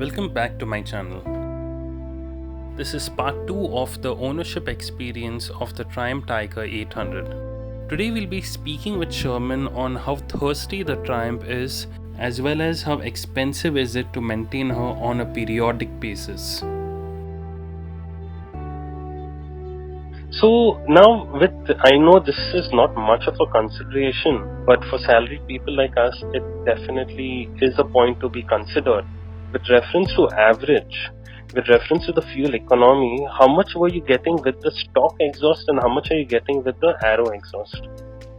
Welcome back to my channel. This is part 2 of the ownership experience of the Triumph Tiger 800. Today we'll be speaking with Sherman on how thirsty the Triumph is, as well as how expensive is it to maintain her on a periodic basis. So now I know this is not much of a consideration, but for salaried people like us, it definitely is a point to be considered. With reference to average, with reference to the fuel economy, how much were you getting with the stock exhaust and how much are you getting with the Aero exhaust?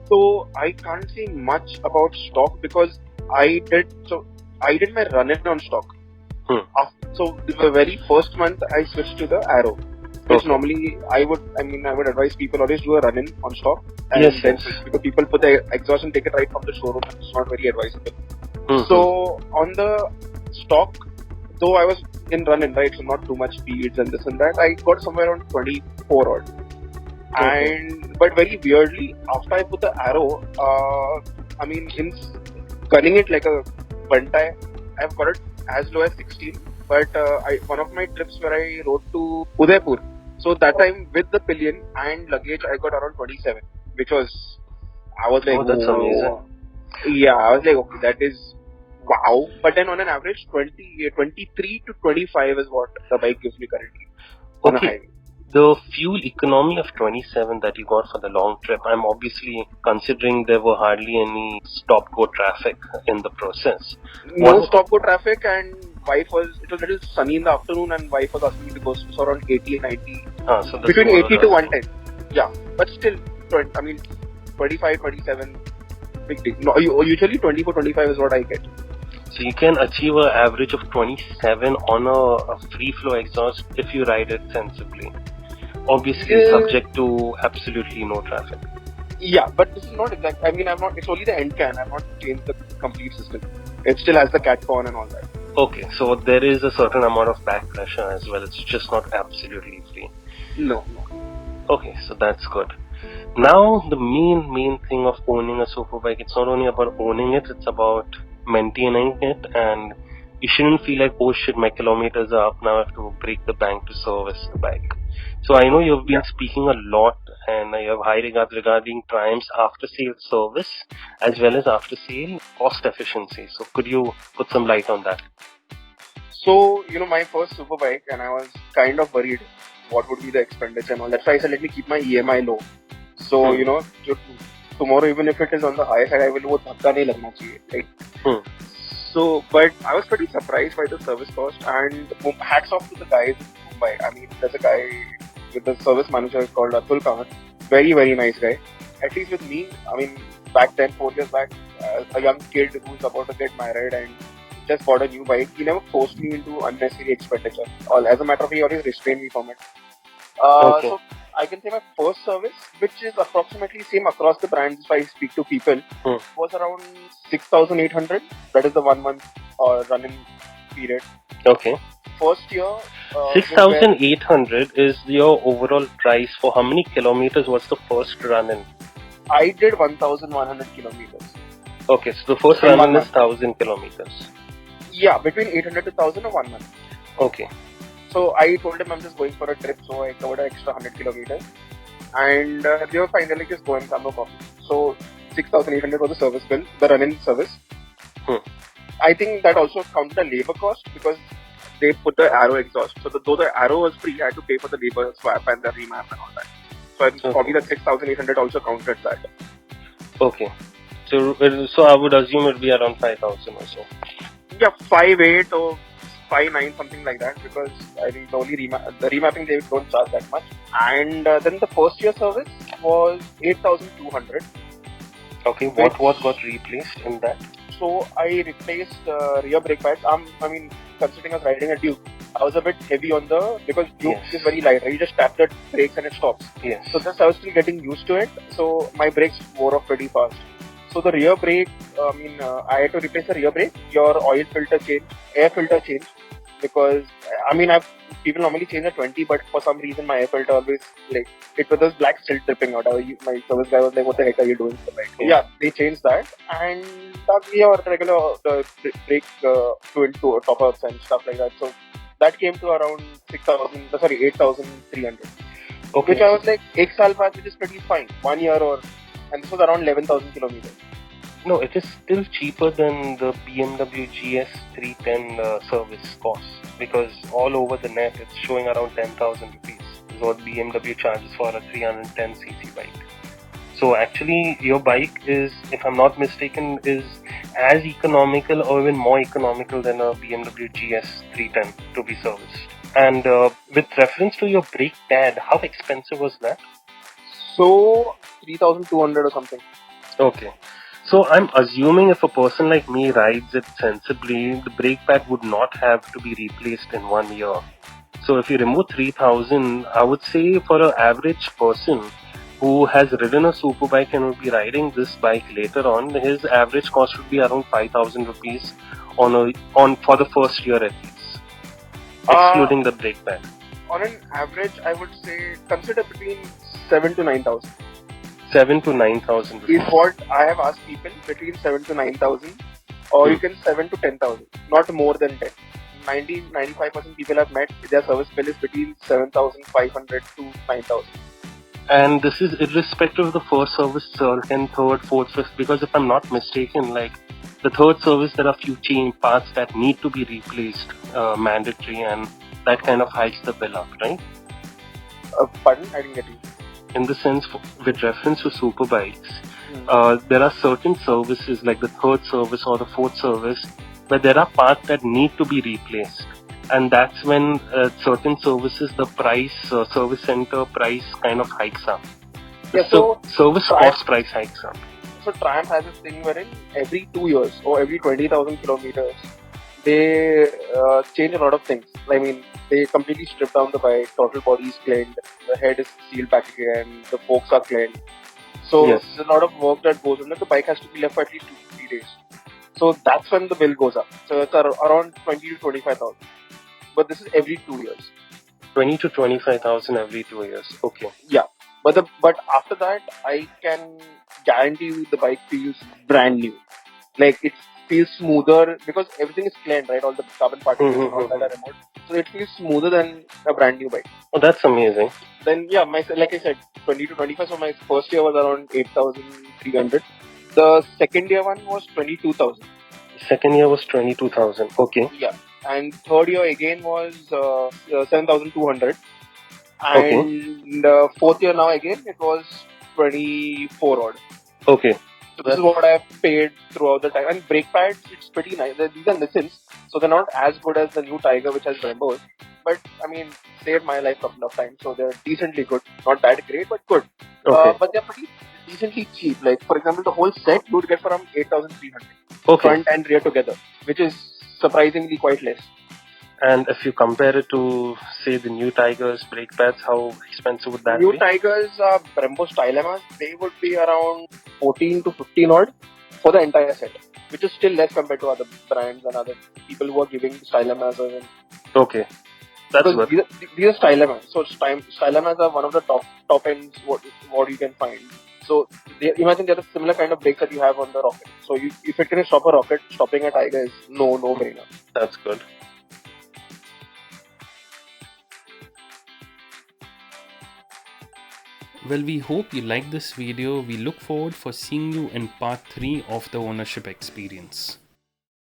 So I can't say much about stock because I did my run-in on stock. So the very first month I switched to the Aero. Which normally I would advise people always do a run-in on stock, and then because people put the exhaust and take it right from the showroom, it's not very advisable. So on the stock, though I was in run-in, right, so not too much speeds and this and that, I got somewhere around 24 odd. But very weirdly, after I put the Aero, in gunning it like a buntai, I've got it as low as 16. But one of my trips where I rode to Udaipur, so that time with the pillion and luggage, I got around 27, which was, I was like, that's amazing. Yeah, I was like, okay, that is wow. But then on an average, 23 to 25 is what the bike gives me currently on a highway. The fuel economy of 27 that you got for the long trip, I'm obviously considering there were hardly any stop-go traffic in the process. No stop-go traffic, and it was a little sunny in the afternoon, and wife was asking me to go so around 80, 90, between 80 to 110. Yeah, but still, 25, 27, big deal. No, usually 24, 25 is what I get. So you can achieve an average of 27 on a free flow exhaust if you ride it sensibly. Obviously subject to absolutely no traffic. Yeah, but this is not exact. It's only the end can. I've not changed the complete system. It still has the cat con and all that. Okay, so there is a certain amount of back pressure as well. It's just not absolutely free. No. Okay, so that's good. Now the main thing of owning a superbike, it's not only about owning it, it's about maintaining it, and you shouldn't feel like, oh shit, my kilometers are up, now I have to break the bank to service the bike. So I know you've been speaking a lot and you have high regards regarding Triumph's after sale service as well as after sale cost efficiency. So could you put some light on that? So, my first superbike, and I was kind of worried what would be the expenditure and all. That's why I said, let me keep my EMI low. So, tomorrow, even if it is on the higher side, I will wo dhakka nahi lagna chahiye, right? So, but I was pretty surprised by the service cost, and hats off to the guys in Mumbai. There's a guy with the service manager called Atul Kawat. Very, very nice guy. At least with me, back then, 4 years back, a young kid who's about to get married and just bought a new bike, he never forced me into unnecessary expenditure. As a matter of fact, he always restrained me from it. So I can say my first service, which is approximately same across the brands if I speak to people, was around 6,800. That is the 1 month run-in period. Okay. First year... 6,800 is your overall price for how many kilometers was the first run-in? I did 1,100 kilometers. Okay, so the first run-in is 1,000 kilometers. Yeah, between 800 to 1,000 or 1 month. Okay. So I told him I'm just going for a trip, so I covered an extra 100 kilometers. And they were finally just going, no problem. So 6,800 was the service bill, the run-in service. I think that also counted the labor cost because they put the Aero exhaust. So though the Aero was free, I had to pay for the labor swap and the remap and all that. So I think probably the 6,800 also counted that. Okay. So I would assume it would be around 5,000 or so. Yeah, 5,800 or 5,900, something like that, because I think the only remapping they don't charge that much. And then the first year service was 8,200. Okay, what got replaced in that? So I replaced rear brake pads. Considering I was riding a Duke, I was a bit heavy on because Duke is very light, right? You just tap the brakes and it stops. Yes. So just I was still getting used to it. So my brakes wore off pretty fast. So the rear brake, I had to replace the rear brake, your oil filter change, air filter change, because I mean people normally change at 20, but for some reason my air filter always like it was this black still dripping out. My service guy was like, "What the heck are you doing?" So, like, yeah, they changed that, and we have regular brake fluid to top ups and stuff like that. So that came to around 8,300. Okay. Which I was like, एक साल बाद, which is pretty fine, 1 year and this was around 11,000 kilometers. No, it is still cheaper than the BMW GS 310 service cost, because all over the net it's showing around 10,000 rupees is what BMW charges for a 310cc bike. So actually your bike is, if I'm not mistaken, is as economical or even more economical than a BMW GS 310 to be serviced. And with reference to your brake pad, how expensive was that? So 3,200 or something. Okay. So I'm assuming if a person like me rides it sensibly, the brake pad would not have to be replaced in 1 year. So if you remove 3,000, I would say for an average person who has ridden a superbike and will be riding this bike later on, his average cost would be around 5,000 rupees on for the first year at least, excluding the brake pad. On an average, I would say consider between 7 to 9,000. 7 to 9,000 rupees is what I have asked people, between 7 to 9,000, or you can 7 to 10,000, not more than 10. 95% people I've met, their service bill is between 7,500 to 9,000. And this is irrespective of the first service, second, third, fourth, fifth, because if I'm not mistaken, like the third service, there are few chain parts that need to be replaced, mandatory, and that kind of hikes the bill up, right? Pardon? I didn't get you. In the sense, with reference to superbikes, there are certain services like the third service or the fourth service where there are parts that need to be replaced, and that's when certain services, the price, service center price kind of hikes up. Yeah, so service cost price hikes up. So Triumph has this thing wherein every 2 years or every 20,000 kilometers, they change a lot of things. I mean, they completely strip down the bike, throttle body is cleaned, the head is sealed back again, the forks are cleaned. So yes, there's a lot of work that goes on. The bike has to be left for at least 2 to 3 days. So that's when the bill goes up. So it's around 20 to 25,000. But this is every 2 years. 20 to 25,000 every 2 years. Okay. Yeah. But after that, I can guarantee you the bike feels brand new. Like it feels smoother because everything is cleaned, right? All the carbon particles and all that are removed. So it feels smoother than a brand new bike. Oh, that's amazing. Then yeah, like I said, 20 to 25. So my first year was around 8,300. The second year one was 22,000. Second year was 22,000. Okay. Yeah. And third year again was 7,200. And fourth year now again it was 24 odd. Okay. So this is what I've paid throughout the time. And brake pads, it's pretty nice. These are Nissans, so they're not as good as the new Tiger which has Brembos. But I mean, saved my life a couple of times, so they're decently good. Not that great, but good. Okay. But they're pretty decently cheap. Like for example, the whole set you would get for around 8,300. Okay. Front and rear together, which is surprisingly quite less. And if you compare it to, say, the new Tigers brake pads, how expensive would that be? New Tigers, Brembo Stylemas, they would be around 14 to 15 odd for the entire set, which is still less compared to other brands and other people who are giving Stylemas. Okay, that's good. These are Stylemas. So Stylemas are one of the top ends what you can find. So imagine there are similar kind of brakes that you have on the Rocket. So if it can stop a Rocket, stopping a Tiger is no brainer. That's good. Well, we hope you liked this video. We look forward for seeing you in part 3 of the ownership experience.